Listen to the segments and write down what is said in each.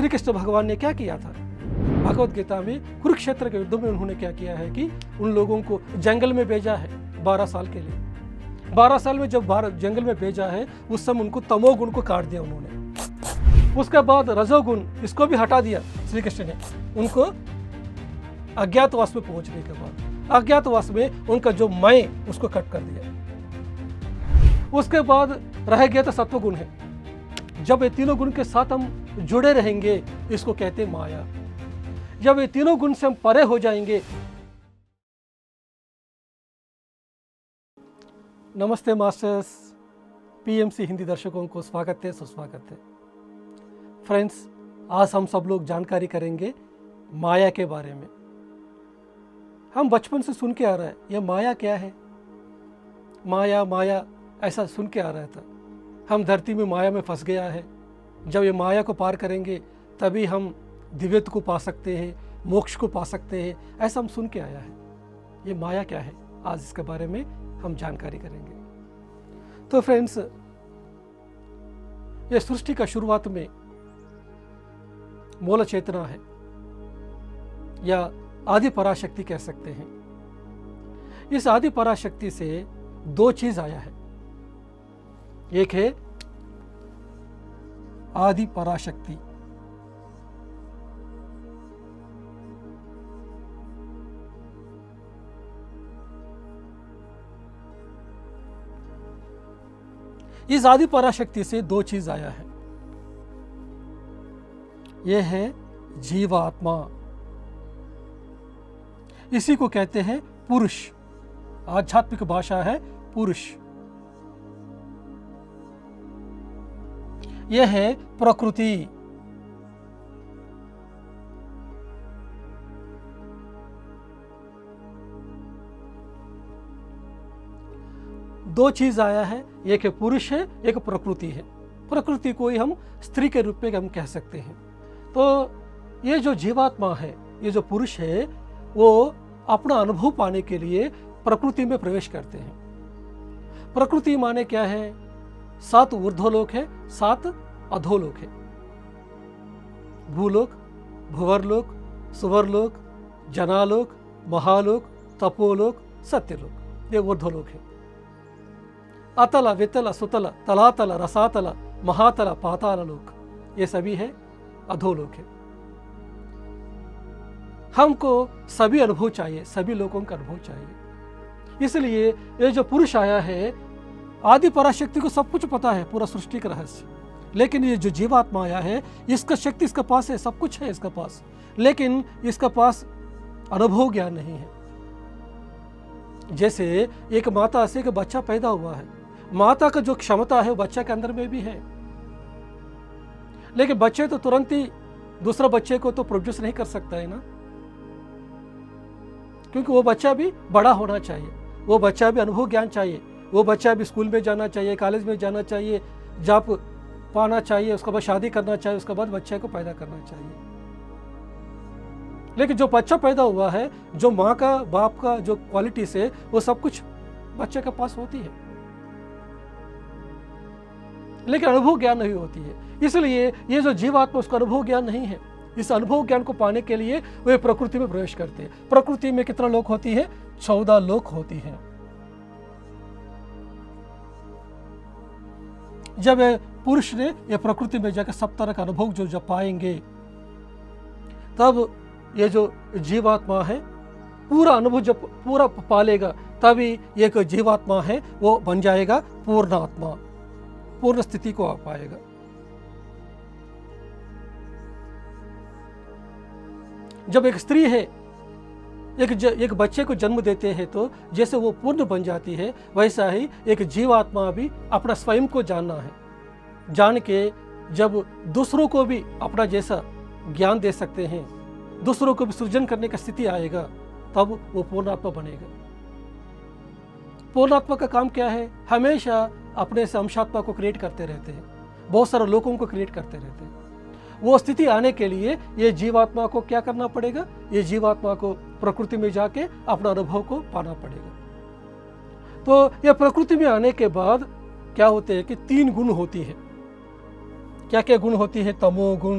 श्री कृष्ण भगवान ने क्या किया था? भगवत गीता में कुरुक्षेत्र के युद्ध में उन्होंने क्या किया है कि उन लोगों को जंगल में भेजा है 12 साल के लिए। 12 साल में जब जंगल में भेजा है उस समय उनको तमोगुण को काट दिया उन्होंने। उसके बाद रजोगुण इसको भी हटा दिया श्री कृष्ण ने उनको। अज्ञातवास में पहुंचने के बाद अज्ञातवास में उनका जो मैं उसको कट कर दिया। उसके बाद रह गया तो सत्वगुण है। जब ये तीनों गुण के साथ हम जुड़े रहेंगे इसको कहते हैं माया। जब ये तीनों गुण से हम परे हो जाएंगे। नमस्ते मास्टर्स, पीएमसी हिंदी दर्शकों को स्वागत है, सुस्वागत है। फ्रेंड्स, आज हम सब लोग जानकारी करेंगे माया के बारे में। हम बचपन से सुन के आ रहे हैं ये माया क्या है, माया माया ऐसा सुन के आ रहा था। हम धरती में माया में फंस गया है। जब ये माया को पार करेंगे तभी हम दिव्यत्व को पा सकते हैं, मोक्ष को पा सकते हैं, ऐसा हम सुन के आया है। ये माया क्या है, आज इसके बारे में हम जानकारी करेंगे। तो फ्रेंड्स, ये सृष्टि का शुरुआत में मूल चेतना है या आदि पराशक्ति कह सकते हैं। इस आदि पराशक्ति से दो चीज आया है। एक है आदि पराशक्ति, इस आदि पराशक्ति से दो चीज आया है। यह है जीवात्मा, इसी को कहते हैं पुरुष। आध्यात्मिक भाषा है पुरुष। यह है प्रकृति। दो चीज आया है, एक है पुरुष है, एक प्रकृति है। प्रकृति को ही हम स्त्री के रूप में हम कह सकते हैं। तो ये जो जीवात्मा है, ये जो पुरुष है, वो अपना अनुभव पाने के लिए प्रकृति में प्रवेश करते हैं। प्रकृति माने क्या है? 7 ऊर्ध्वलोक है, 7 अधोलोक है। भूलोक, भुवरलोक, सुवरलोक, जनालोक, महालोक, तपोलोक, सत्यलोक, ये ऊर्ध्वलोक है। अतल, वितल, सुतल, तलातल, रसातल, महातल, पाताल लोक, ये सभी है अधोलोक है। हमको सभी अनुभव चाहिए, सभी लोगों का अनुभव चाहिए। इसलिए ये जो पुरुष आया है, आदि पराशक्ति को सब कुछ पता है, पूरा सृष्टि का रहस्य। लेकिन ये जो जीवात्मा आया है, इसका शक्ति इसके पास है, सब कुछ है इसके पास, लेकिन इसके पास अनुभव ज्ञान नहीं है। जैसे एक माता से एक बच्चा पैदा हुआ है, माता का जो क्षमता है वो बच्चा के अंदर में भी है, लेकिन बच्चे तो तुरंत ही दूसरा बच्चे को तो प्रोड्यूस नहीं कर सकता है ना, क्योंकि वो बच्चा भी बड़ा होना चाहिए, वो बच्चा भी अनुभव ज्ञान चाहिए, वो बच्चा भी स्कूल में जाना चाहिए, कॉलेज में जाना चाहिए, जॉब पाना चाहिए, उसके बाद शादी करना चाहिए, उसके बाद बच्चे को पैदा करना चाहिए। लेकिन जो बच्चा पैदा हुआ है, जो माँ का बाप का जो क्वालिटी से, वो सब कुछ बच्चे के पास होती है, लेकिन अनुभव ज्ञान नहीं होती है। इसलिए ये जो जीवात्मा, उसका अनुभव ज्ञान नहीं है। इस अनुभव ज्ञान को पाने के लिए वे प्रकृति में प्रवेश करते हैं। प्रकृति में कितना लोक होती है? 14 लोक होती है। जब पुरुष ने ये प्रकृति में जाकर सब तरह का अनुभव जो जब पाएंगे, तब ये जो जीवात्मा है पूरा अनुभव जब पूरा पालेगा, तभी एक जीवात्मा है वो बन जाएगा पूर्ण आत्मा, पूर्ण स्थिति को आ पाएगा। जब एक स्त्री है एक बच्चे को जन्म देते हैं, तो जैसे वो पूर्ण बन जाती है, वैसा ही एक जीवात्मा भी अपना स्वयं को जानना है। जान के जब दूसरों को भी अपना जैसा ज्ञान दे सकते हैं, दूसरों को भी सृजन करने का स्थिति आएगा, तब वो पूर्णात्मा बनेगा। पूर्णात्मा का काम क्या है? हमेशा अपने से अंशात्मा को क्रिएट करते रहते हैं, बहुत सारे लोगों को क्रिएट करते रहते हैं। वो स्थिति आने के लिए ये जीवात्मा को क्या करना पड़ेगा? ये जीवात्मा को प्रकृति में जाके अपना अनुभव को पाना पड़ेगा। तो ये प्रकृति में आने के बाद क्या होते हैं कि 3 गुण होती है। क्या क्या गुण होती है? तमो गुण,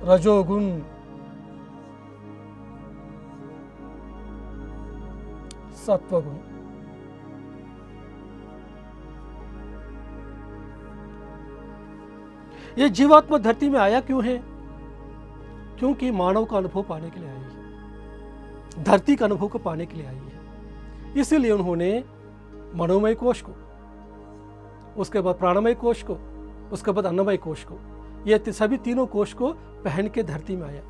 रजोगुण, सत्वगुण। ये जीवात्मा धरती में आया क्यों है? क्योंकि मानव का अनुभव पाने के लिए आई है, धरती का अनुभव को पाने के लिए आई है। इसीलिए उन्होंने मनोमय कोश को, उसके बाद प्राणमय कोश को, उसके बाद अन्नमय कोश को, ये सभी तीनों कोश को पहन के धरती में आया।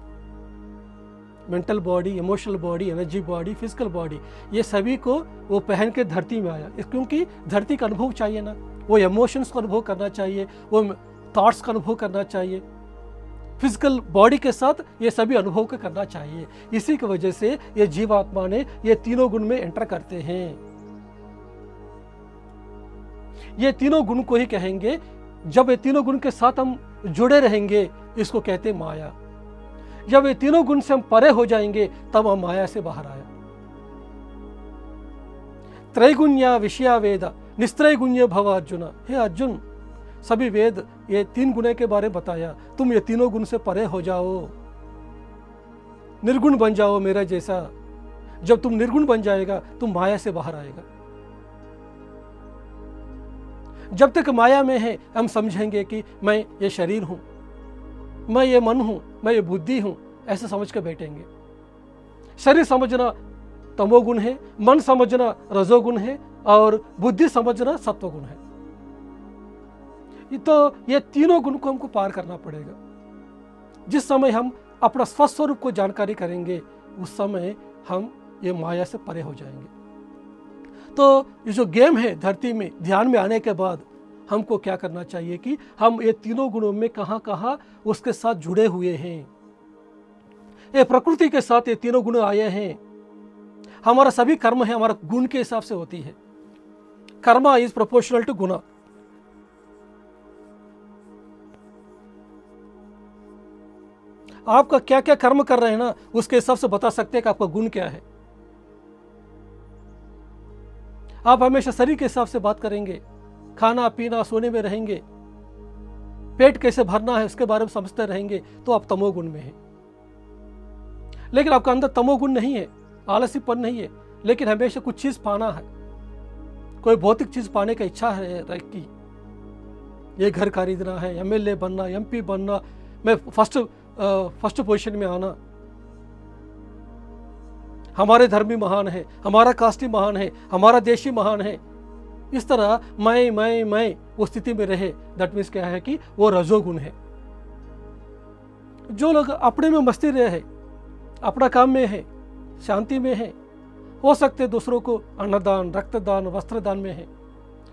Mental body, emotional body, energy body, physical body, ये सभी को वो पहन के धरती में आया। क्योंकि धरती का अनुभव चाहिए ना, वो इमोशंस का अनुभव करना चाहिए, वो थॉट्स का अनुभव करना चाहिए, फिजिकल बॉडी के साथ ये सभी अनुभव को करना चाहिए। इसी की वजह से ये जीवात्मा ने ये तीनों गुण में एंटर करते हैं। ये तीनों गुण को ही कहेंगे, जब ये तीनों गुण के साथ हम जुड़े रहेंगे, इसको कहते माया। जब ये तीनों गुण से हम परे हो जाएंगे, तब हम माया से बाहर आया। त्रैगुण्या विषया वेद निस्त्रैगुण्य भव अर्जुन। हे अर्जुन, सभी वेद ये तीन गुण के बारे में बताया, तुम ये तीनों गुण से परे हो जाओ, निर्गुण बन जाओ मेरा जैसा। जब तुम निर्गुण बन जाएगा, तुम माया से बाहर आएगा। जब तक माया में है, हम समझेंगे कि मैं ये शरीर हूं, मैं ये मन हूं, मैं ये बुद्धि हूं, ऐसे समझ कर बैठेंगे। शरीर समझना तमोगुण है, मन समझना रजोगुण है, और बुद्धि समझना सत्वगुण है। तो ये तीनों गुण को हमको पार करना पड़ेगा। जिस समय हम अपना स्वस्वरूप को जानकारी करेंगे, उस समय हम ये माया से परे हो जाएंगे। तो ये जो गेम है धरती में, ध्यान में आने के बाद हमको क्या करना चाहिए कि हम ये तीनों गुणों में कहाँ कहाँ उसके साथ जुड़े हुए हैं। ये प्रकृति के साथ ये तीनों गुण आए हैं। हमारा सभी कर्म है हमारा गुण के हिसाब से होती है। कर्मा इज प्रोपोर्शनल टू गुना। आपका क्या क्या कर्म कर रहे हैं ना, उसके हिसाब से बता सकते हैं कि आपका गुण क्या है। आप हमेशा शरीर के हिसाब से बात करेंगे, खाना पीना सोने में रहेंगे, पेट कैसे भरना है उसके बारे में समझते रहेंगे, तो आप तमोगुण में हैं। लेकिन आपका अंदर तमोगुण नहीं है, आलसीपन नहीं है, लेकिन हमेशा कुछ चीज पाना है, कोई भौतिक चीज पाने का इच्छा है कि ये घर खरीदना है, एमएलए बनना, एमपी बनना, मैं फर्स्ट पोजीशन में आना, हमारे धर्म ही महान है, हमारा कास्ट ही महान है, हमारा देश ही महान है। इस तरह मैं वो स्थिति में रहे, दैट मीन्स क्या है कि वो रजोगुण है। जो लोग अपने में मस्ती रहे हैं, अपना काम में है, शांति में है, हो सकते दूसरों को अन्नदान, रक्तदान, वस्त्रदान में है,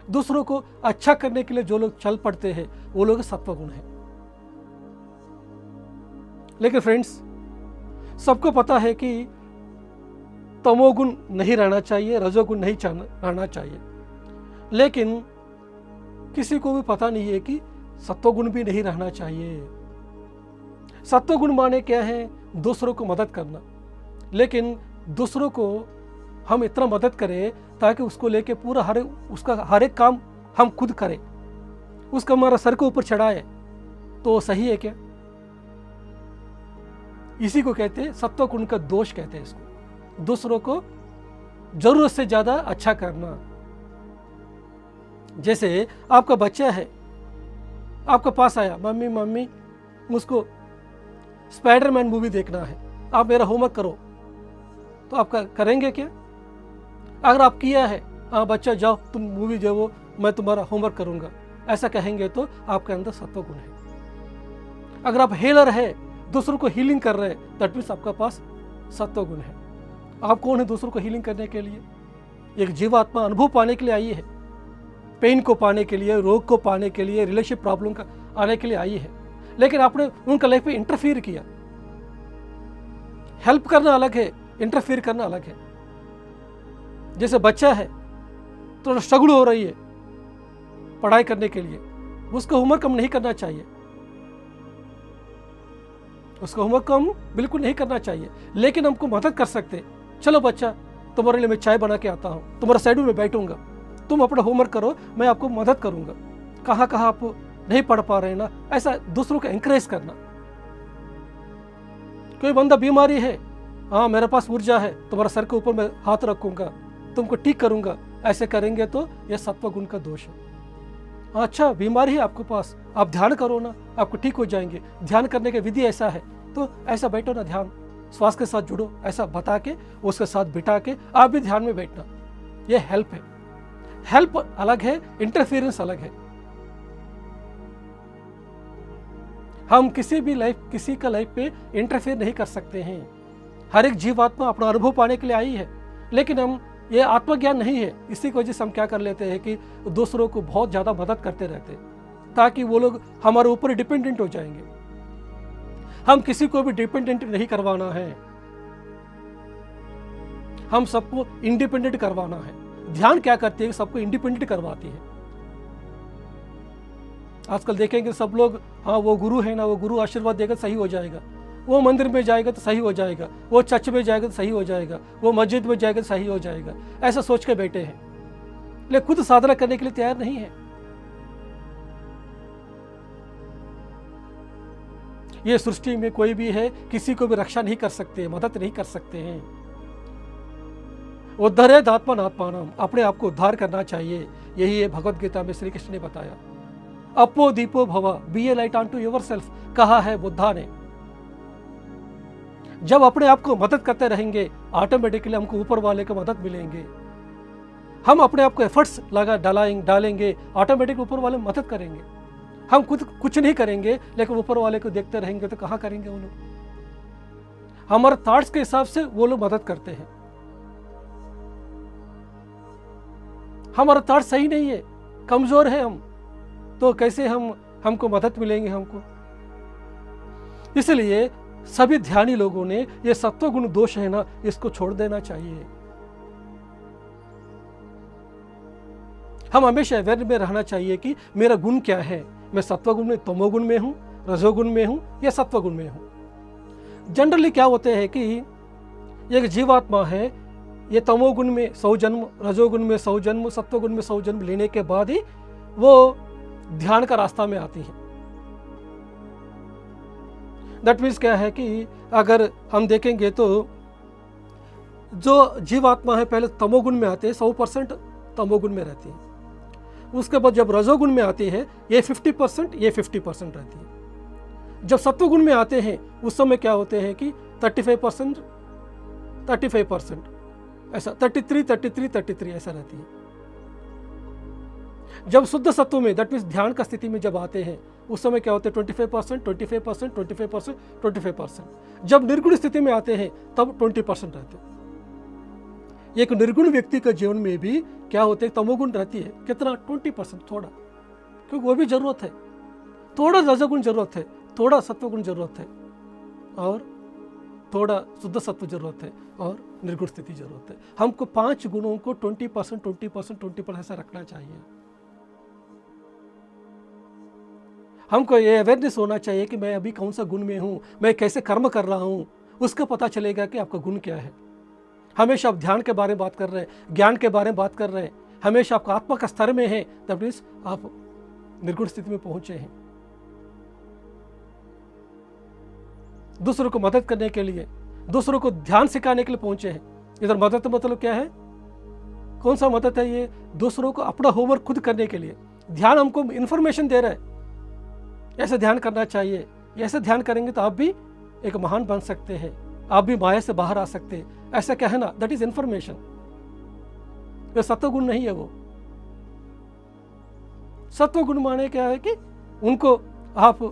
दूसरों को अच्छा करने के लिए जो लोग चल पड़ते हैं, वो लोग सत्वगुण है। लेकिन फ्रेंड्स, सबको पता है कि तमोगुण नहीं रहना चाहिए, रजोगुण नहीं रहना चाहिए, लेकिन किसी को भी पता नहीं है कि सत्वगुण भी नहीं रहना चाहिए। सत्वगुण माने क्या है? दूसरों को मदद करना, लेकिन दूसरों को हम इतना मदद करें ताकि उसको लेके पूरा उसका हर एक काम हम खुद करें, उसका हमारा सर के ऊपर चढ़ाए, तो सही है क्या? इसी को कहते हैं सत्वगुण का दोष कहते हैं इसको, दूसरों को जरूरत से ज्यादा अच्छा करना। जैसे आपका बच्चा है, आपके पास आया, मम्मी मुझको स्पाइडरमैन मूवी देखना है, आप मेरा होमवर्क करो, तो आप करेंगे क्या? अगर आप किया है, हाँ बच्चा जाओ तुम मूवी जो वो मैं तुम्हारा होमवर्क करूंगा, ऐसा कहेंगे तो आपके अंदर सत्वगुण है। अगर आप हीलर है, दूसरों को हीलिंग कर रहे हैं, दैट मीन्स आपका पास सत्वगुण है। आप कौन है दूसरों को हीलिंग करने के लिए? एक जीवात्मा अनुभव पाने के लिए आई है, पेन को पाने के लिए, रोग को पाने के लिए, रिलेशनशिप प्रॉब्लम का आने के लिए आई है, लेकिन आपने उनका लाइफ में इंटरफियर किया। हेल्प करना अलग है, इंटरफियर करना अलग है। जैसे बच्चा है तो स्ट्रगल हो रही है पढ़ाई करने के लिए, उसका होमवर्क हम नहीं करना चाहिए, उसका होमवर्क हम बिल्कुल नहीं करना चाहिए, लेकिन हमको मदद कर सकते। चलो बच्चा, तुम्हारे लिए मैं चाय बना के आता हूँ, तुम्हारा साइड में बैठूंगा, तुम अपना होमवर्क करो, मैं आपको मदद करूंगा, कहाँ कहाँ आप नहीं पढ़ पा रहे ना, ऐसा दूसरों को एंकरेज करना। कोई बंदा बीमारी है, हाँ मेरे पास ऊर्जा है, तुम्हारा सर के ऊपर मैं हाथ रखूंगा, तुमको ठीक करूंगा, ऐसे करेंगे तो यह सत्व गुण का दोष है। अच्छा बीमारी है आपके पास, आप ध्यान करो ना, आपको ठीक हो जाएंगे, ध्यान करने की विधि ऐसा है, तो ऐसा बैठो ना, ध्यान श्वास के साथ जुड़ो, ऐसा बता के उसके साथ बिठा के आप भी ध्यान में बैठना, यह हेल्प है। हेल्प अलग है, इंटरफेरेंस अलग है। हम किसी का लाइफ पे इंटरफेयर नहीं कर सकते हैं। हर एक जीवात्मा अपना अनुभव पाने के लिए आई है, लेकिन हम ये आत्मज्ञान नहीं है। इसी की वजह से हम क्या कर लेते हैं कि दूसरों को बहुत ज़्यादा मदद करते रहते हैं, ताकि वो लोग हमारे ऊपर डिपेंडेंट हो जाएंगे। हम किसी को भी डिपेंडेंट नहीं करवाना है, हम सबको इंडिपेंडेंट करवाना है। ध्यान क्या करती है, सबको इंडिपेंडेंट करवाती है। आजकल देखेंगे सब लोग, हाँ वो गुरु है ना, वो गुरु आशीर्वाद देगा तो सही हो जाएगा, वो मंदिर में जाएगा तो सही हो जाएगा, वो चर्च में जाएगा तो सही हो जाएगा, वो मस्जिद में जाएगा तो सही हो जाएगा, ऐसा सोच के बैठे हैं, लेकिन खुद साधना करने के लिए तैयार नहीं है। ये सृष्टि में कोई भी है, किसी को भी रक्षा नहीं कर सकते, मदद नहीं कर सकते हैं। उद्धरेद आत्मनात्मानम, अपने आप को उद्धार करना चाहिए। यही है भगवद गीता में श्री कृष्ण ने बताया। अपो दीपो भव, be a light on to yourself, कहा है बुद्धा ने। जब अपने आप को मदद करते रहेंगे, ऑटोमेटिकली हमको ऊपर वाले को मदद मिलेंगे। हम अपने आप को एफर्ट्स डालेंगे, ऑटोमेटिक ऊपर वाले मदद करेंगे। हम खुद कुछ नहीं करेंगे, लेकिन ऊपर वाले को देखते रहेंगे तो कहाँ करेंगे वो लोग। हमारे थॉट्स के हिसाब से वो लोग मदद करते हैं। हमारा थॉट सही नहीं है, कमजोर है हम, तो कैसे हमको मदद मिलेंगे हमको। इसलिए सभी ध्यानी लोगों ने ये सत्वगुण दोष है ना, इसको छोड़ देना चाहिए। हम हमेशा अवेयर में रहना चाहिए कि मेरा गुण क्या है, मैं सत्वगुण में, तमोगुण में हूं, रजोगुण में हूं या सत्वगुण में हूं। जनरली क्या होते हैं कि एक जीवात्मा है, ये तमोगुण में 100 जन्म, रजोगुण में 100 जन्म, सत्वगुण में 100 जन्म लेने के बाद ही वो ध्यान का रास्ता में आती है। दैट मीन्स क्या है कि अगर हम देखेंगे तो जो जीवात्मा है पहले तमोगुण में आते हैं, 100% तमोगुण में रहती है। उसके बाद जब रजोगुण में आती है, ये 50%, ये 50% रहती है। जब सत्वगुण में आते हैं उस समय क्या होते हैं कि 35%, ऐसा 33 ऐसा रहती है। जब शुद्ध सत्व में, दैट मीन्स ध्यान का स्थिति में जब आते हैं उस समय क्या होते हैं 25%। जब निर्गुण स्थिति में आते हैं तब 20% रहते हैं। एक निर्गुण व्यक्ति के जीवन में भी क्या होते हैं, तमोगुण रहती है। कितना? 20%, थोड़ा, क्योंकि वो भी जरूरत है। थोड़ा रजोगुण जरूरत है, थोड़ा सत्वगुण जरूरत है, और थोड़ा शुद्ध सत्व जरूरत है, और निर्गुण स्थिति जरूरत है। हमको 5 गुणों को 20% ऐसा रखना चाहिए। हमको ये अवेयरनेस होना चाहिए कि मैं अभी कौन सा गुण में हूँ, मैं कैसे कर्म कर रहा हूँ, उसका पता चलेगा कि आपका गुण क्या है। हमेशा आप ध्यान के बारे में बात कर रहे हैं, ज्ञान के बारे में बात कर रहे हैं, हमेशा आपका आत्मा का स्तर में है, दैट मीन्स आप निर्गुण स्थिति में पहुंचे हैं। दूसरों को मदद करने के लिए, दूसरों को ध्यान सिखाने के लिए पहुंचे हैं। इधर मदद मतलब क्या है, कौन सा मदद है ये? दूसरों को अपना होमवर्क खुद करने के लिए। ध्यान हमको इंफॉर्मेशन दे रहा है, ऐसे ध्यान करना चाहिए, ऐसे ध्यान करेंगे तो आप भी एक महान बन सकते हैं, आप भी माया से बाहर आ सकते हैं, ऐसा कहना, दैट इज इंफॉर्मेशन। ये सत्वगुण नहीं है। वो सत्वगुण माने क्या है कि उनको आप,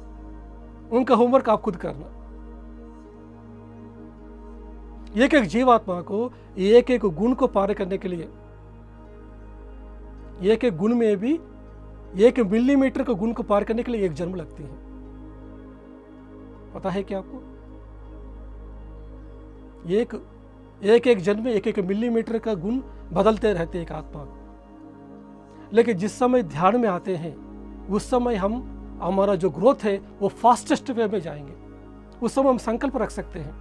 उनका होमवर्क आप खुद करना। एक एक जीवात्मा को एक एक गुण को पार करने के लिए, एक एक गुण में भी 1 मिलीमीटर के गुण को पार करने के लिए 1 जन्म लगती है। पता है क्या आपको? एक जन्म में 1 मिलीमीटर का गुण बदलते रहते एक आत्मा। लेकिन जिस समय ध्यान में आते हैं उस समय हमारा जो ग्रोथ है वो फास्टेस्ट वे में जाएंगे। उस समय हम संकल्प रख सकते हैं।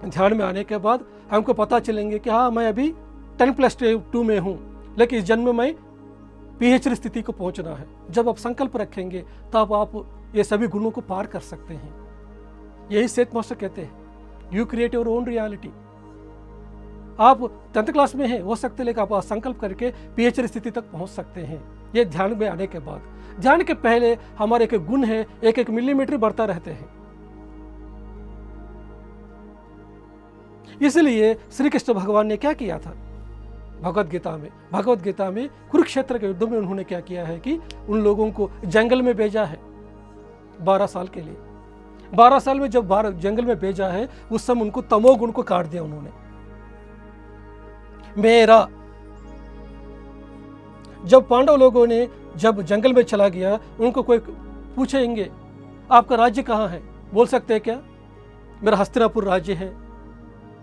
ध्यान में आने के बाद हमको पता चलेंगे कि हाँ, मैं अभी 10+2 में हूँ, लेकिन इस जन्म में PhD स्थिति को पहुंचना है। जब आप संकल्प रखेंगे तब आप ये सभी गुणों को पार कर सकते हैं। यही सेठ मास्टर कहते हैं, you create your own reality. आप 10th क्लास में हैं, हो सकते लेकिन आप संकल्प करके पीएचडी स्थिति तक पहुंच सकते हैं। ये ध्यान में आने के बाद, ध्यान के पहले हमारे एक गुण है, एक एक मिलीमीटर बढ़ता रहते हैं। इसलिए श्री कृष्ण भगवान ने क्या किया था भगवत गीता में कुरुक्षेत्र के युद्ध में उन्होंने क्या किया है कि उन लोगों को जंगल में भेजा है 12 साल के लिए। 12 साल में जब जंगल में भेजा है, उस समय उनको तमोगुण को काट दिया उन्होंने। मेरा जब पांडव लोगों ने जब जंगल में चला गया, उनको कोई पूछेंगे आपका राज्य कहाँ है, बोल सकते हैं क्या? मेरा हस्तिनापुर राज्य है,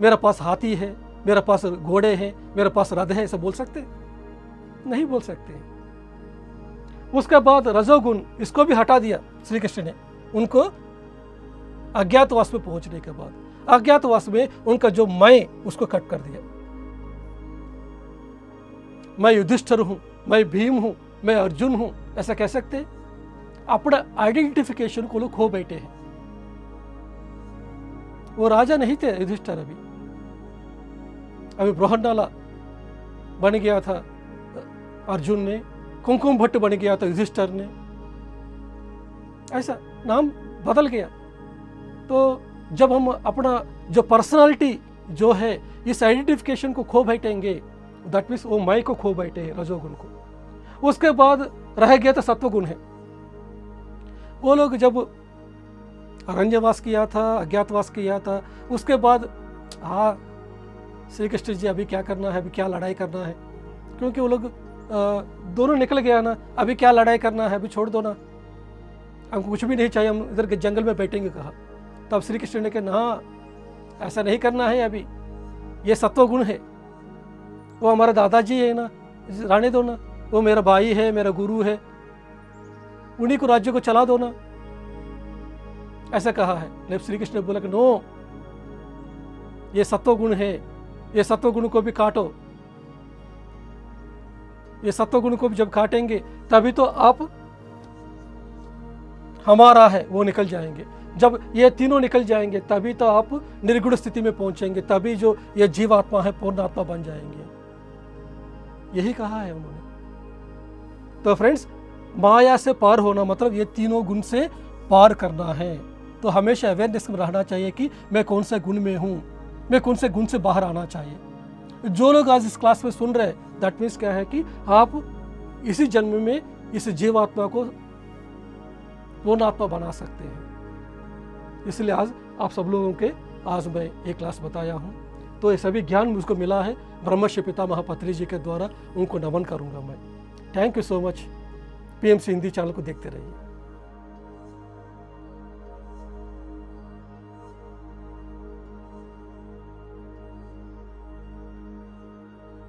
मेरा पास हाथी है, मेरा पास घोड़े हैं, मेरे पास रथ है, ऐसा बोल सकते? नहीं बोल सकते। उसके बाद रजोगुण, इसको भी हटा दिया श्री कृष्ण ने उनको। अज्ञातवास में पहुंचने के बाद, अज्ञातवास में उनका जो मैं, उसको कट कर दिया। मैं युधिष्ठिर हूं, मैं भीम हूं, मैं अर्जुन हूं, ऐसा कह सकते? अपना आइडेंटिफिकेशन को लोग खो बैठे हैं। वो राजा नहीं थे युधिष्ठिर, अभी बृहन्नाला बन गया था अर्जुन ने, कुमकुम भट्ट बन गया था युधिष्ठिर ने, ऐसा नाम बदल गया। तो जब हम अपना जो पर्सनालिटी जो है, इस आइडेंटिफिकेशन को खो बैठेंगे, दैट मीन्स वो मैं को खो बैठे हैं, रजोगुण को। उसके बाद रह गया था सत्वगुण है। वो लोग जब अरण्यवास किया था, अज्ञातवास किया था, उसके बाद हाँ श्री कृष्ण जी अभी क्या करना है, अभी क्या लड़ाई करना है, क्योंकि वो लोग दोनों निकल गया ना, अभी क्या लड़ाई करना है, अभी छोड़ दो ना, हमको कुछ भी नहीं चाहिए, हम इधर के जंगल में बैठेंगे कहा। तब श्री कृष्ण ने कहा ना, ऐसा नहीं करना है, अभी ये सत्वगुण है, वो हमारा दादाजी है ना, रहने दो ना, वो मेरा भाई है, मेरा गुरु है, उन्हीं को राज्य को चला दो ना, ऐसा कहा है। लेकिन श्री कृष्ण ने बोला कि नो, ये सत्वगुण है, ये सत्वगुण को भी काटो। ये सत्वगुण को भी जब काटेंगे तभी तो आप हमारा है वो निकल जाएंगे। जब ये तीनों निकल जाएंगे तभी तो आप निर्गुण स्थिति में पहुंचेंगे, तभी जो ये जीवात्मा है पूर्ण आत्मा बन जाएंगे। यही कहा है उन्होंने। तो फ्रेंड्स, माया से पार होना मतलब ये तीनों गुण से पार करना है। तो हमेशा अवेयरनेस में रहना चाहिए कि मैं कौन से गुण में हूँ, मैं कौन से गुण से बाहर आना चाहिए। जो लोग आज इस क्लास में सुन रहे हैं, दैट मीन्स क्या है कि आप इसी जन्म में इस जीवात्मा को पूर्ण आत्मा बना सकते हैं। इसलिए आज आप सब लोगों के आज मैं एक क्लास बताया हूँ। तो ये सभी ज्ञान मुझको मिला है ब्रह्मर्षि पितामह पत्रि जी के द्वारा, उनको नमन करूँगा मैं। Thank you so much. PMC Hindi channel को देखते रहिए।